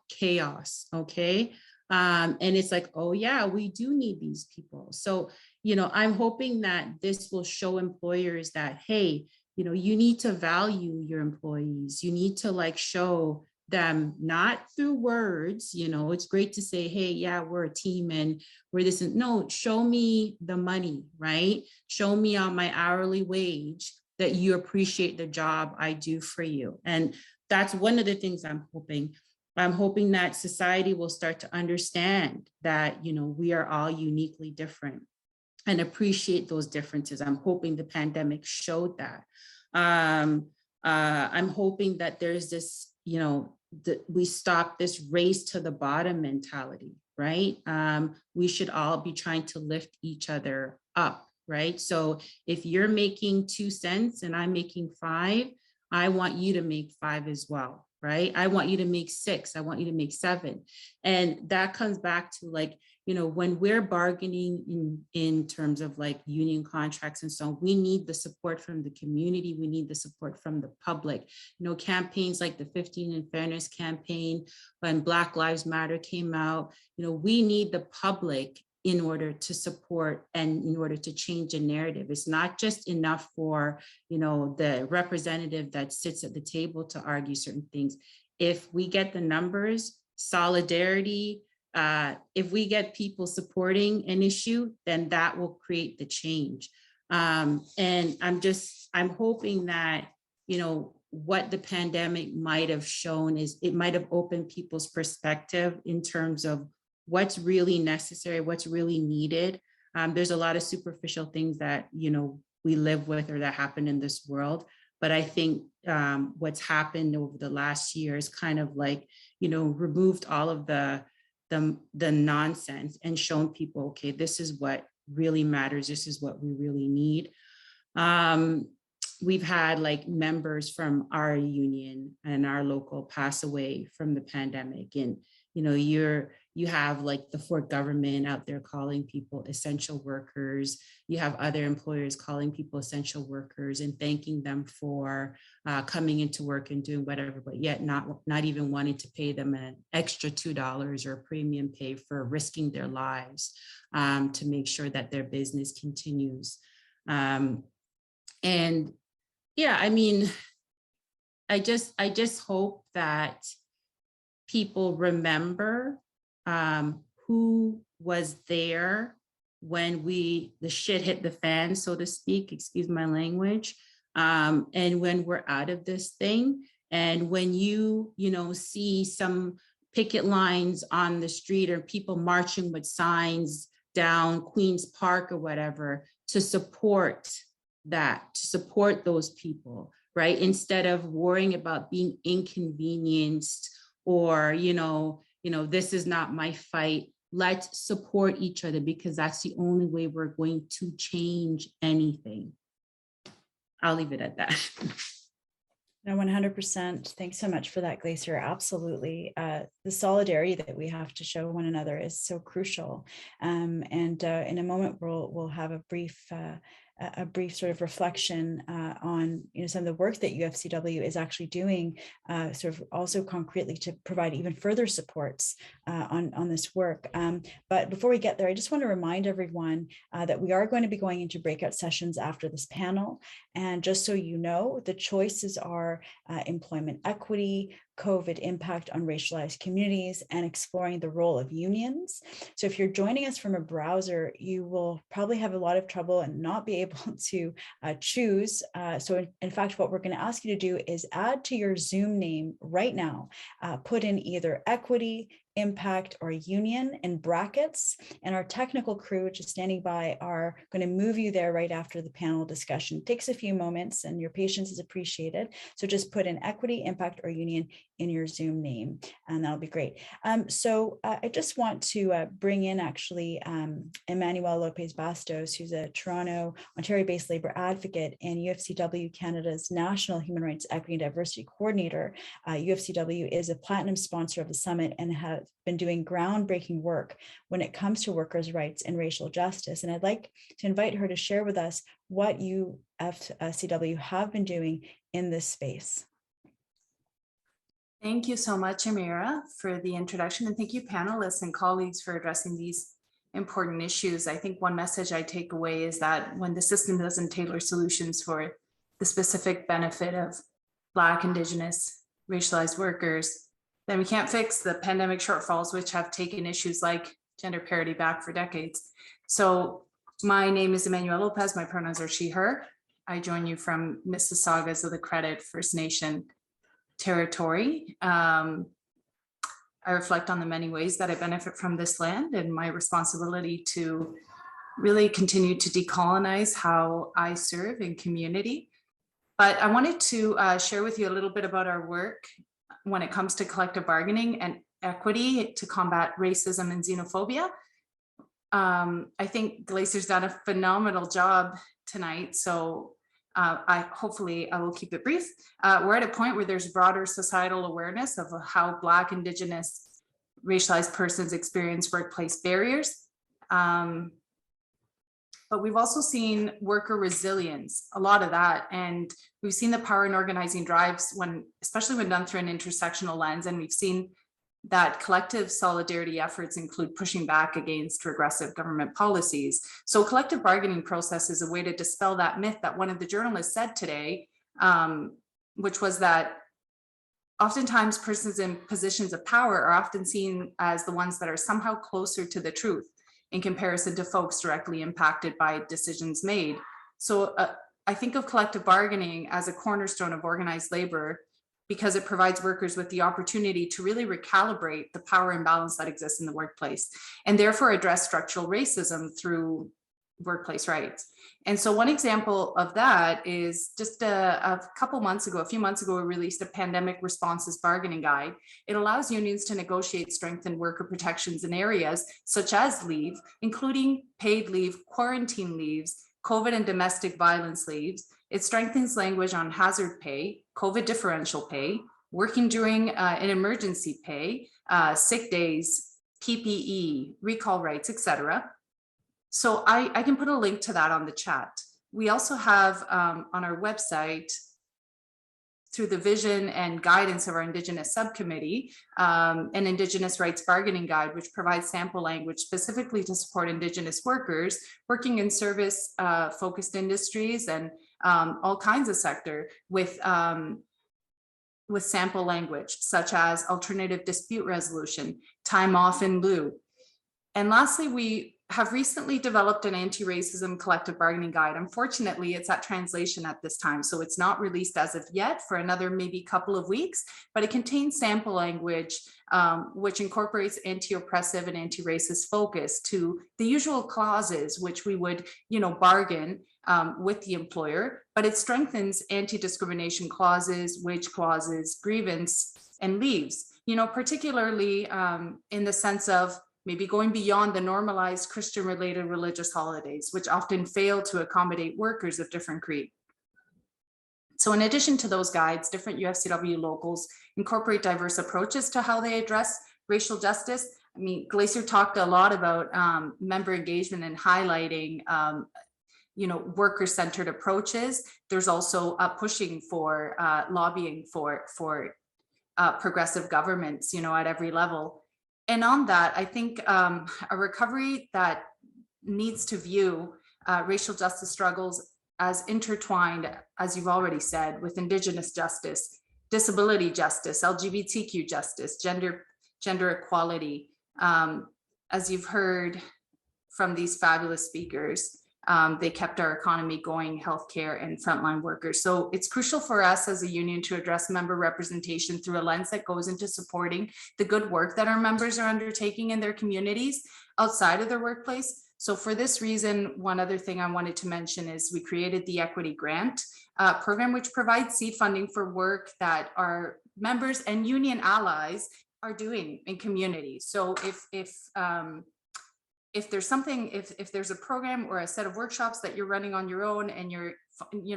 chaos, okay? And it's like, oh yeah, we do need these people. So, I'm hoping that this will show employers that, hey, you need to value your employees. You need to show them, not through words, it's great to say, hey, yeah, we're a team and we're this. No, show me the money, right? Show me on my hourly wage that you appreciate the job I do for you. And that's one of the things I'm hoping. I'm hoping that society will start to understand that, we are all uniquely different and appreciate those differences. I'm hoping the pandemic showed that. I'm hoping that there's this, that we stop this race to the bottom mentality, right? We should all be trying to lift each other up, right? So if you're making 2 cents and I'm making 5, I want you to make 5 as well, right? I want you to make 6, I want you to make 7. And that comes back to when we're bargaining in terms of union contracts and so on, we need the support from the community. We need the support from the public. Campaigns like the 15 in Fairness campaign, when Black Lives Matter came out, we need the public in order to support and in order to change a narrative. It's not just enough for, you know, the representative that sits at the table to argue certain things. If we get the numbers, solidarity, if we get people supporting an issue, then that will create the change. And I'm hoping that, you know, what the pandemic might have shown is it might have opened people's perspective in terms of what's really necessary, what's really needed. There's a lot of superficial things that, you know, we live with or that happen in this world. But I think what's happened over the last year is kind of like, you know, removed all of the nonsense and shown people, okay, this is what really matters. This is what we really need. We've had like members from our union and our local pass away from the pandemic. And, you know, you have like the Fort government out there calling people essential workers. You have other employers calling people essential workers and thanking them for coming into work and doing whatever, but yet not even wanting to pay them an extra $2 or premium pay for risking their lives to make sure that their business continues. And yeah, I mean, I just hope that people remember who was there when the shit hit the fan, so to speak, excuse my language. And when we're out of this thing, and when you know, see some picket lines on the street or people marching with signs down Queen's Park or whatever, to support that, to support those people, right? Instead of worrying about being inconvenienced or, you know, this is not my fight. Let's support each other, because that's the only way we're going to change anything. I'll leave it at that. No, 100%. Thanks so much for that, Glacier. Absolutely. The solidarity that we have to show one another is so crucial. And in a moment, we'll have a brief sort of reflection on, you know, some of the work that UFCW is actually doing, sort of also concretely to provide even further supports on this work. But before we get there, I just want to remind everyone that we are going to be going into breakout sessions after this panel. And just so you know, the choices are employment equity, COVID impact on racialized communities, and exploring the role of unions. So if you're joining us from a browser, you will probably have a lot of trouble and not be able to choose. So in fact, what we're going to ask you to do is add to your Zoom name right now, put in either equity, impact, or union in brackets, and our technical crew, which is standing by, are going to move you there right after the panel discussion. It takes a few moments and your patience is appreciated. So just put in equity, impact, or union in your Zoom name, and that'll be great. So I just want to bring in actually Emmanuelle Lopez-Bastos, who's a Toronto, Ontario-based labor advocate and UFCW Canada's National Human Rights Equity and Diversity Coordinator. UFCW is a platinum sponsor of the summit and has been doing groundbreaking work when it comes to workers' rights and racial justice. And I'd like to invite her to share with us what UFCW have been doing in this space. Thank you so much, Amira, for the introduction, and thank you, panelists and colleagues, for addressing these important issues. I think one message I take away is that when the system doesn't tailor solutions for the specific benefit of Black, Indigenous, racialized workers, then we can't fix the pandemic shortfalls, which have taken issues like gender parity back for decades. So my name is Emmanuelle Lopez. My pronouns are she, her. I join you from Mississaugas of the Credit First Nation territory. I reflect on the many ways that I benefit from this land and my responsibility to really continue to decolonize how I serve in community. But I wanted to share with you a little bit about our work when it comes to collective bargaining and equity to combat racism and xenophobia. I think Glacier's done a phenomenal job tonight, so hopefully I will keep it brief. We're at a point where there's broader societal awareness of how Black, Indigenous, racialized persons experience workplace barriers. But we've also seen worker resilience, a lot of that. And we've seen the power in organizing drives, especially when done through an intersectional lens. And we've seen that collective solidarity efforts include pushing back against regressive government policies. So collective bargaining process is a way to dispel that myth that one of the journalists said today, which was that oftentimes persons in positions of power are often seen as the ones that are somehow closer to the truth in comparison to folks directly impacted by decisions made. So I think of collective bargaining as a cornerstone of organized labor because it provides workers with the opportunity to really recalibrate the power imbalance that exists in the workplace and therefore address structural racism through workplace rights. And so one example of that is just a few months ago, we released a pandemic responses bargaining guide. It allows unions to negotiate strengthened worker protections in areas such as leave, including paid leave, quarantine leaves, COVID and domestic violence leaves. It strengthens language on hazard pay, COVID differential pay, working during an emergency pay, sick days, PPE, recall rights, etc. So I can put a link to that on the chat. We also have on our website, through the vision and guidance of our Indigenous subcommittee, an Indigenous rights bargaining guide, which provides sample language specifically to support Indigenous workers working in service focused industries and all kinds of sector with sample language, such as alternative dispute resolution, time off in lieu. And lastly, we have recently developed an anti-racism collective bargaining guide. Unfortunately, it's at translation at this time, so it's not released as of yet for another maybe couple of weeks, but it contains sample language which incorporates anti-oppressive and anti-racist focus to the usual clauses which we would, bargain with the employer, but it strengthens anti-discrimination clauses, wage clauses, grievance, and leaves, particularly in the sense of maybe going beyond the normalized Christian-related religious holidays, which often fail to accommodate workers of different creed. So in addition to those guides, different UFCW locals incorporate diverse approaches to how they address racial justice. I mean, Glacier talked a lot about member engagement and highlighting worker-centered approaches. There's also pushing for lobbying for progressive governments, at every level. And on that, I think a recovery that needs to view racial justice struggles as intertwined, as you've already said, with Indigenous justice, disability justice, LGBTQ justice, gender equality. As you've heard from these fabulous speakers, they kept our economy going, healthcare and frontline workers. So it's crucial for us as a union to address member representation through a lens that goes into supporting the good work that our members are undertaking in their communities outside of their workplace. So for this reason, one other thing I wanted to mention is we created the Equity Grant program, which provides seed funding for work that our members and union allies are doing in communities. So if there's something, if there's a program or a set of workshops that you're running on your own and you're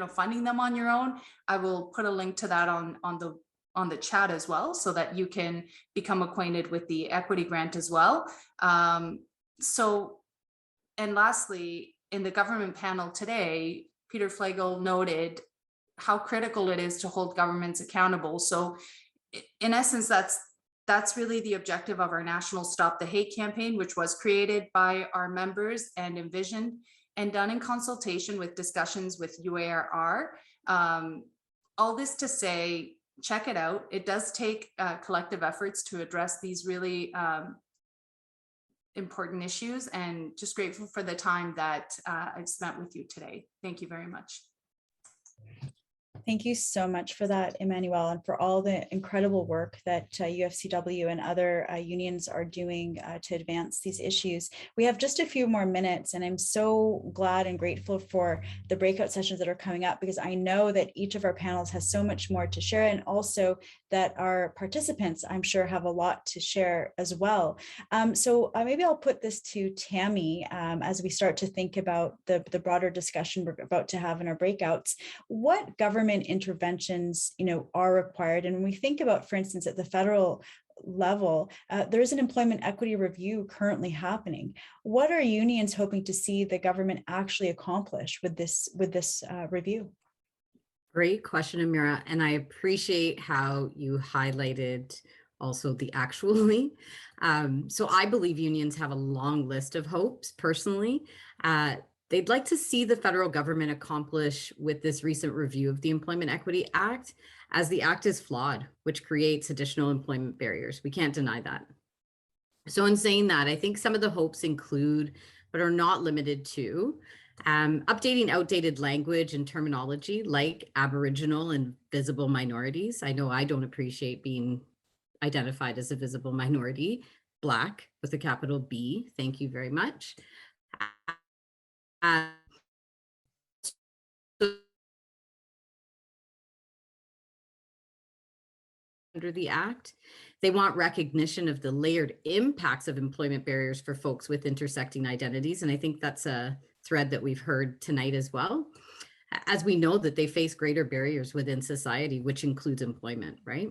funding them on your own, I will put a link to that on the chat as well, so that you can become acquainted with the Equity Grant as well. And lastly, in the government panel today, Peter Flagel noted how critical it is to hold governments accountable. So in essence, that's really the objective of our national Stop the Hate campaign, which was created by our members and envisioned and done in consultation with discussions with UARR. All this to say, check it out. It does take collective efforts to address these really important issues, and just grateful for the time that I've spent with you today. Thank you very much. Thank you so much for that, Emmanuelle, and for all the incredible work that UFCW and other unions are doing to advance these issues. We have just a few more minutes, and I'm so glad and grateful for the breakout sessions that are coming up, because I know that each of our panels has so much more to share, and also that our participants, I'm sure, have a lot to share as well. So maybe I'll put this to Tammy as we start to think about the broader discussion we're about to have in our breakouts. What government interventions, are required? And when we think about, for instance, at the federal level, there is an employment equity review currently happening. What are unions hoping to see the government actually accomplish with this review? Great question, Amira. And I appreciate how you highlighted also the actually. So I believe unions have a long list of hopes personally. They'd like to see the federal government accomplish with this recent review of the Employment Equity Act, as the act is flawed, which creates additional employment barriers. We can't deny that. So in saying that, I think some of the hopes include, but are not limited to, updating outdated language and terminology like Aboriginal and visible minorities. I know I don't appreciate being identified as a visible minority. Black with a capital B, thank you very much. Under the Act, they want recognition of the layered impacts of employment barriers for folks with intersecting identities. And I think that's a thread that we've heard tonight as well, as we know that they face greater barriers within society, which includes employment, right?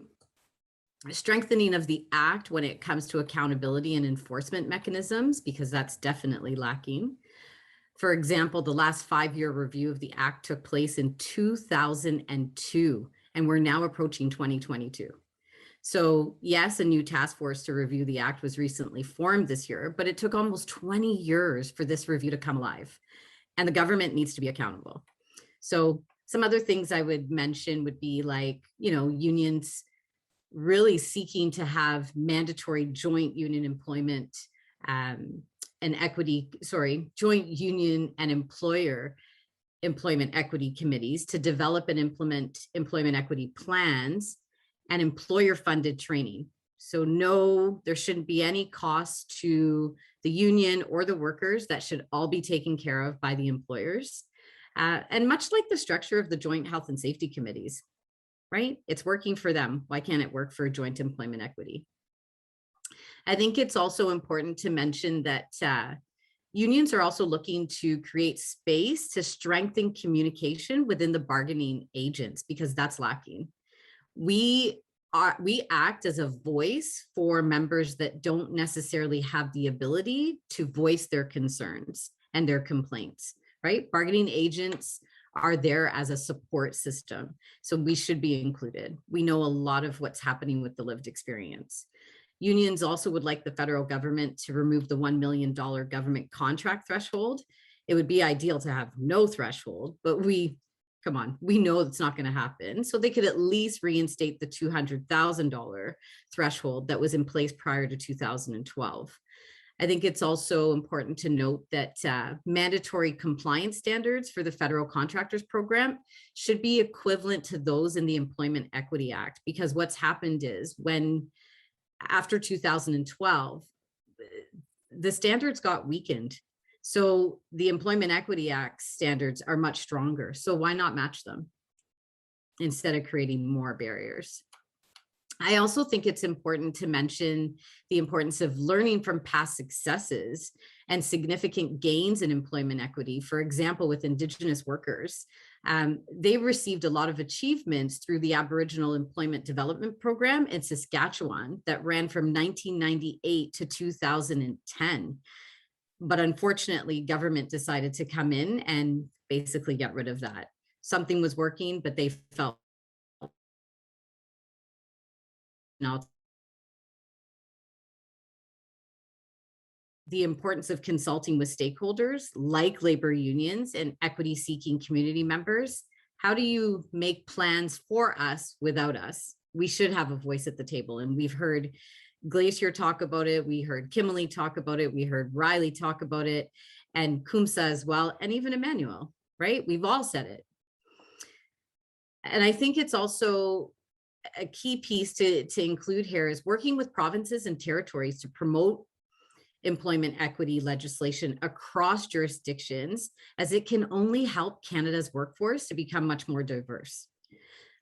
Strengthening of the Act when it comes to accountability and enforcement mechanisms, because that's definitely lacking. For example, the last 5-year review of the Act took place in 2002, and we're now approaching 2022. So yes, a new task force to review the Act was recently formed this year, but it took almost 20 years for this review to come alive, and the government needs to be accountable. So some other things I would mention would be like, unions really seeking to have mandatory joint union employment joint union and employer employment equity committees to develop and implement employment equity plans and employer funded training. So no, there shouldn't be any cost to the union or the workers. That should all be taken care of by the employers. And much like the structure of the joint health and safety committees, right? It's working for them. Why can't it work for joint employment equity? I think it's also important to mention that unions are also looking to create space to strengthen communication within the bargaining agents, because that's lacking. We act as a voice for members that don't necessarily have the ability to voice their concerns and their complaints, right? Bargaining agents are there as a support system, so we should be included. We know a lot of what's happening with the lived experience. Unions also would like the federal government to remove the $1 million government contract threshold. It would be ideal to have no threshold, but we know it's not going to happen. So they could at least reinstate the $200,000 threshold that was in place prior to 2012. I think it's also important to note that mandatory compliance standards for the federal contractors program should be equivalent to those in the Employment Equity Act, because what's happened is after 2012, the standards got weakened. So the Employment Equity Act standards are much stronger. So why not match them instead of creating more barriers? I also think it's important to mention the importance of learning from past successes and significant gains in employment equity. For example, with Indigenous workers, they received a lot of achievements through the Aboriginal Employment Development Program in Saskatchewan that ran from 1998 to 2010. But unfortunately, government decided to come in and basically get rid of that. Something was working, but they felt the importance of consulting with stakeholders like labor unions and equity seeking community members. How do you make plans for us without us? We should have a voice at the table. And we've heard Glacier talk about it. We heard Kimalee talk about it. We heard Riley talk about it, and Kumsa as well. And even Emmanuelle, right? We've all said it. And I think it's also a key piece to include here is working with provinces and territories to promote employment equity legislation across jurisdictions, as it can only help Canada's workforce to become much more diverse.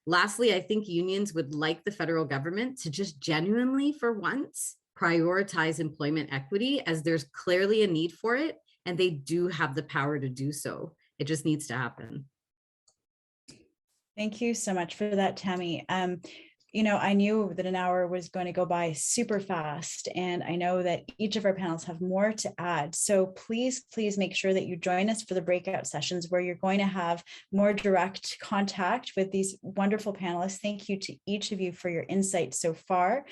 Lastly, I think unions would like the federal government to just genuinely, for once, prioritize employment equity, as there's clearly a need for it, and they do have the power to do so. It just needs to happen. Thank you so much for that, Tammy. you know, I knew that an hour was going to go by super fast, and I know that each of our panels have more to add. So please make sure that you join us for the breakout sessions where you're going to have more direct contact with these wonderful panelists. Thank you to each of you for your insights so far.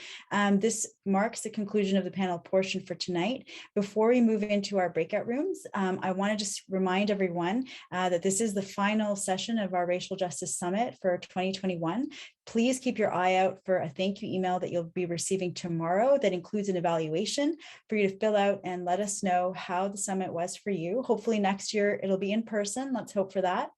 This marks the conclusion of the panel portion for tonight. Before we move into our breakout rooms, I want to just remind everyone that this is the final session of our Racial Justice Summit for 2021. Please keep your eye out for a thank you email that you'll be receiving tomorrow that includes an evaluation for you to fill out and let us know how the summit was for you. Hopefully next year it'll be in person. Let's hope for that.